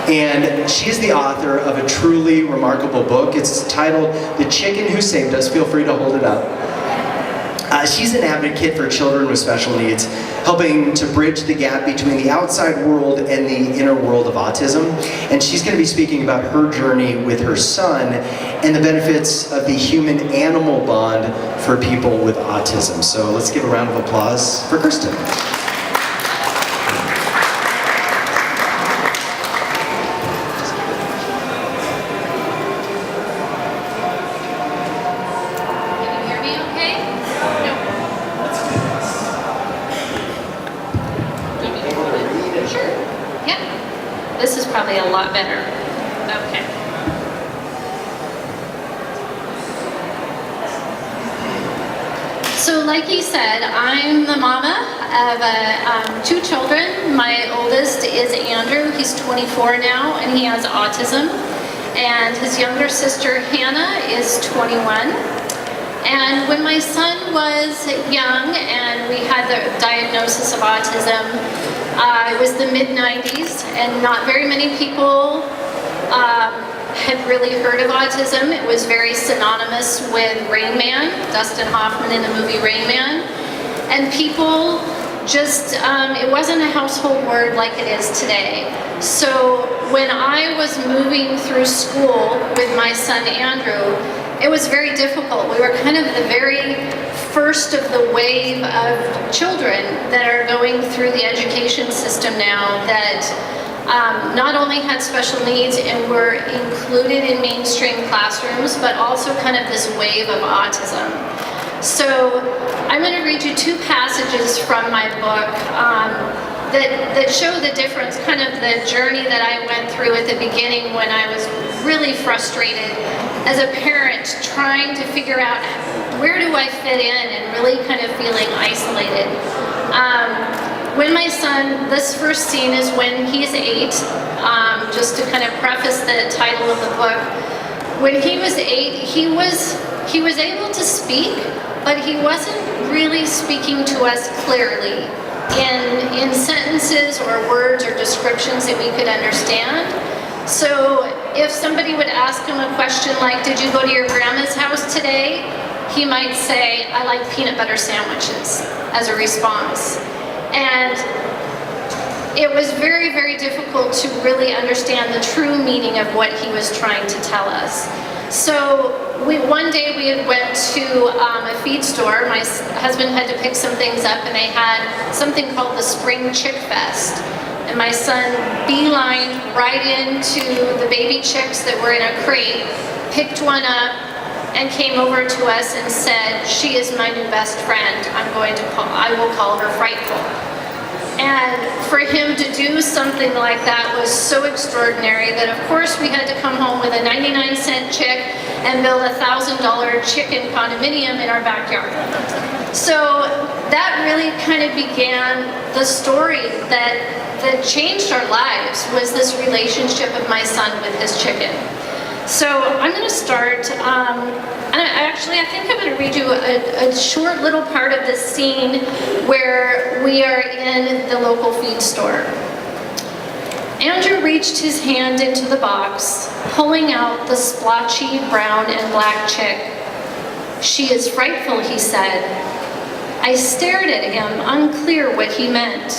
And she is the author of a truly remarkable book. It's titled The Chicken Who Saved Us. Feel free to hold it up. She's an advocate for children with special needs, helping to bridge the gap between the outside world and the inner world of autism. And she's going to be speaking about her journey with her son and the benefits of the human-animal bond for people with autism. So let's give a round of applause for Kristin. This is probably a lot better. Okay. So like he said, I'm the mama of 2 children. My oldest is Andrew. He's 24 now, and he has autism. And his younger sister, Hannah, is 21. And when my son was young and we had the diagnosis of autism, it was the mid-90s, and not very many people had really heard of autism. It was very synonymous with Rain Man, Dustin Hoffman in the movie Rain Man. And people just, it wasn't a household word like it is today. So when I was moving through school with my son Andrew, it was very difficult. We were kind of the very first of the wave of children that are going through the education system now that not only had special needs and were included in mainstream classrooms, but also kind of this wave of autism. So I'm going to read you 2 passages from my book that show the difference, kind of the journey that I went through at the beginning when I was really frustrated as a parent, trying to figure out where do I fit in and really kind of feeling isolated. When my son, this first scene is when he's 8, just to kind of preface the title of the book. When he was 8, he was able to speak, but he wasn't really speaking to us clearly in sentences or words or descriptions that we could understand. So if somebody would ask him a question like, did you go to your grandma's house today? He might say, I like peanut butter sandwiches, as a response. And it was very, very difficult to really understand the true meaning of what he was trying to tell us. So one day we had went to a feed store. My husband had to pick some things up, and they had something called the Spring Chick Fest. And my son beelined right into the baby chicks that were in a crate, picked one up, and came over to us and said, she is my new best friend. I will call her Frightful. And for him to do something like that was so extraordinary that of course we had to come home with a 99-cent chick and build a $1,000 chicken condominium in our backyard. So that really kind of began the story that changed our lives, was this relationship of my son with his chicken. So I'm going to start, and I think I'm going to read you a short little part of this scene where we are in the local feed store. Andrew reached his hand into the box, pulling out the splotchy brown and black chick. She is frightful, he said. I stared at him, unclear what he meant.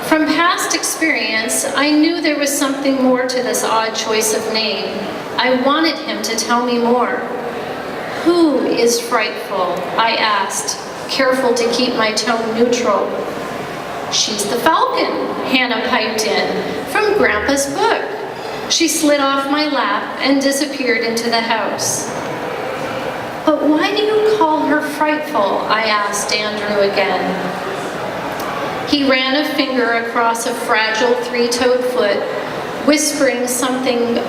From past experience, I knew there was something more to this odd choice of name. I wanted him to tell me more. Who is frightful? I asked, careful to keep my tone neutral. She's the falcon, Hannah piped in, from Grandpa's book. She slid off my lap and disappeared into the house. But why do you call her frightful? I asked Andrew again. He ran a finger across a fragile 3-toed foot, whispering something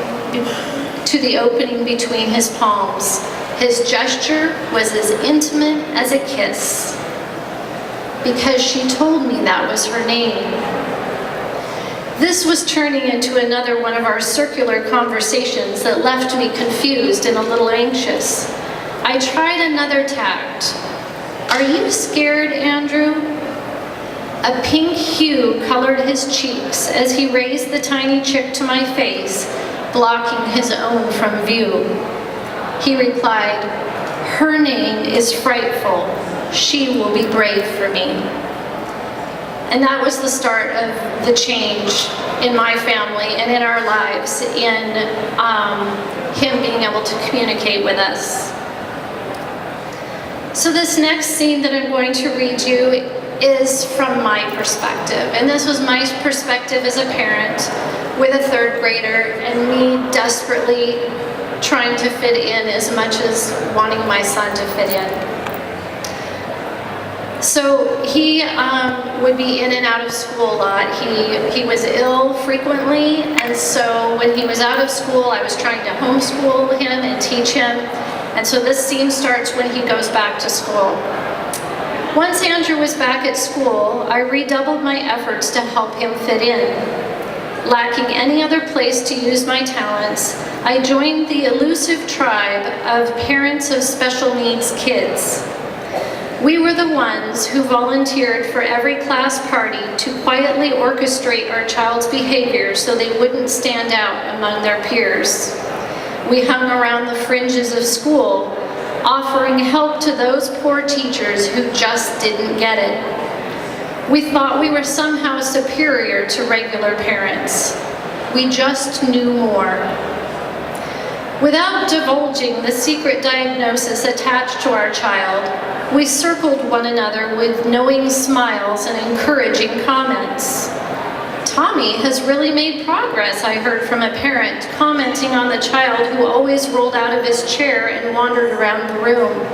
to the opening between his palms. His gesture was as intimate as a kiss, because she told me that was her name. This was turning into another one of our circular conversations that left me confused and a little anxious. I tried another tact. Are you scared, Andrew? A pink hue colored his cheeks as he raised the tiny chick to my face, blocking his own from view. He replied, "Her name is Frightful. She will be brave for me." And that was the start of the change in my family and in our lives, in him being able to communicate with us. So this next scene that I'm going to read you is from my perspective. And this was my perspective as a parent with a third grader and me desperately trying to fit in as much as wanting my son to fit in. So he would be in and out of school a lot. He was ill frequently, and so when he was out of school, I was trying to homeschool him and teach him. And so this scene starts when he goes back to school. Once Andrew was back at school, I redoubled my efforts to help him fit in. Lacking any other place to use my talents, I joined the elusive tribe of parents of special needs kids. We were the ones who volunteered for every class party to quietly orchestrate our child's behavior so they wouldn't stand out among their peers. We hung around the fringes of school, offering help to those poor teachers who just didn't get it. We thought we were somehow superior to regular parents. We just knew more. Without divulging the secret diagnosis attached to our child, we circled one another with knowing smiles and encouraging comments. "Tommy has really made progress," I heard from a parent commenting on the child who always rolled out of his chair and wandered around the room.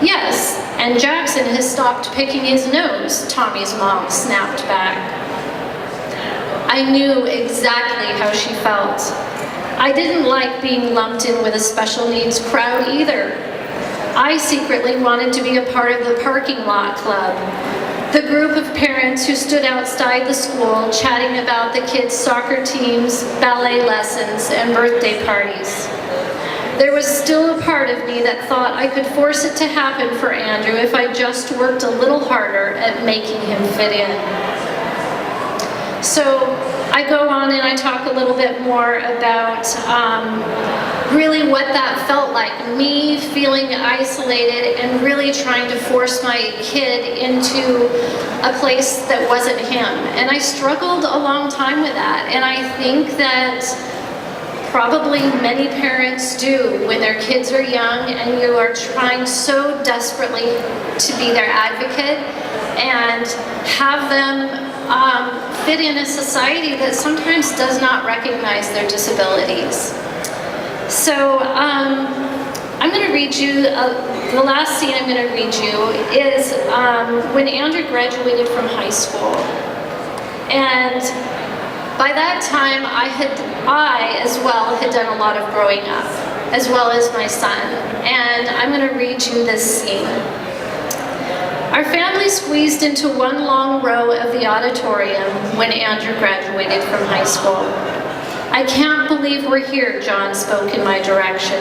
"Yes, and Jackson has stopped picking his nose," Tommy's mom snapped back. I knew exactly how she felt. I didn't like being lumped in with a special needs crowd either. I secretly wanted to be a part of the parking lot club, the group of parents who stood outside the school chatting about the kids' soccer teams, ballet lessons, and birthday parties. There was still a part of me that thought I could force it to happen for Andrew if I just worked a little harder at making him fit in. So I go on and I talk a little bit more about really what that felt like, me feeling isolated and really trying to force my kid into a place that wasn't him. And I struggled a long time with that. And I think that probably many parents do when their kids are young and you are trying so desperately to be their advocate and have them fit in a society that sometimes does not recognize their disabilities. So I'm going to read you, the last scene I'm going to read you is when Andrew graduated from high school. And by that time, I as well had done a lot of growing up, as well as my son. And I'm going to read you this scene. Our family squeezed into one long row of the auditorium when Andrew graduated from high school. "I can't believe we're here," John spoke in my direction.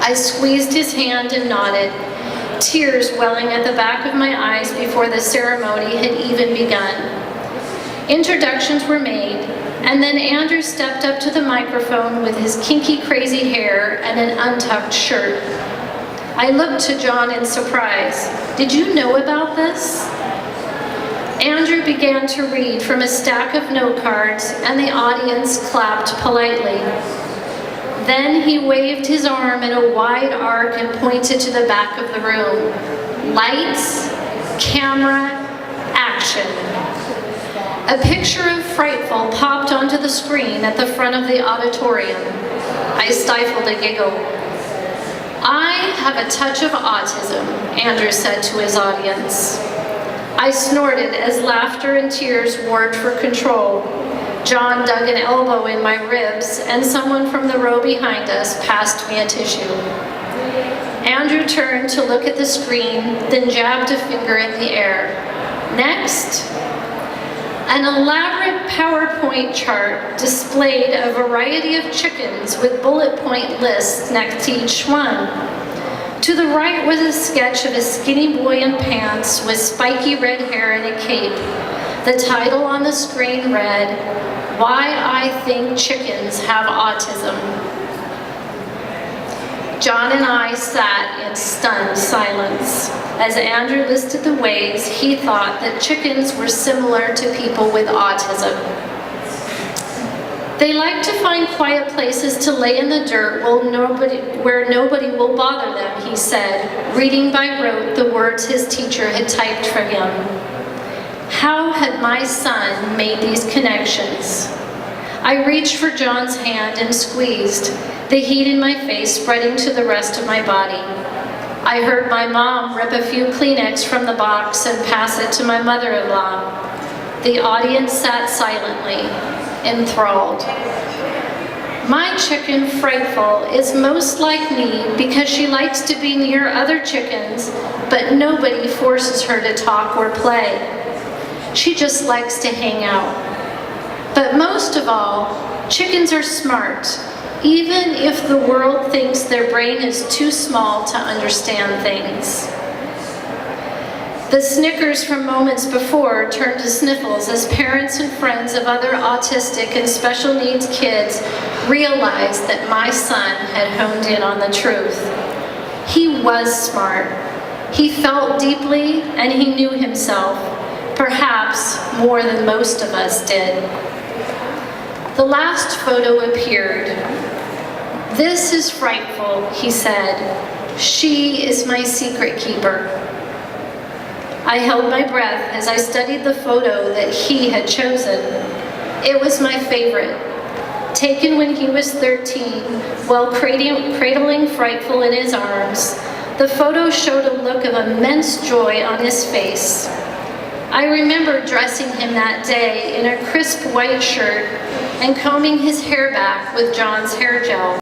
I squeezed his hand and nodded, tears welling at the back of my eyes before the ceremony had even begun. Introductions were made, and then Andrew stepped up to the microphone with his kinky, crazy hair and an untucked shirt. I looked to John in surprise. "Did you know about this?" Andrew began to read from a stack of note cards, and the audience clapped politely. Then he waved his arm in a wide arc and pointed to the back of the room. "Lights, camera, action." A picture of Frightful popped onto the screen at the front of the auditorium. I stifled a giggle. "I have a touch of autism," Andrew said to his audience. I snorted as laughter and tears warred for control. John dug an elbow in my ribs, and someone from the row behind us passed me a tissue. Andrew turned to look at the screen, then jabbed a finger in the air. "Next." An elaborate PowerPoint chart displayed a variety of chickens with bullet point lists next to each one. To the right was a sketch of a skinny boy in pants with spiky red hair and a cape. The title on the screen read, "Why I Think Chickens Have Autism." John and I sat in stunned silence as Andrew listed the ways he thought that chickens were similar to people with autism. They like to find quiet places to lay in the dirt where nobody will bother them, he said, reading by rote the words his teacher had typed for him. How had my son made these connections? I reached for John's hand and squeezed, the heat in my face spreading to the rest of my body. I heard my mom rip a few Kleenex from the box and pass it to my mother-in-law. The audience sat silently, enthralled. My chicken, Frightful, is most like me because she likes to be near other chickens, but nobody forces her to talk or play. She just likes to hang out. But most of all, chickens are smart, even if the world thinks their brain is too small to understand things. The snickers from moments before turned to sniffles as parents and friends of other autistic and special needs kids realized that my son had honed in on the truth. He was smart. He felt deeply and he knew himself, perhaps more than most of us did. The last photo appeared. "This is Frightful," he said. "She is my secret keeper." I held my breath as I studied the photo that he had chosen. It was my favorite. Taken when he was 13, while cradling Frightful in his arms, the photo showed a look of immense joy on his face. I remember dressing him that day in a crisp white shirt and combing his hair back with John's hair gel.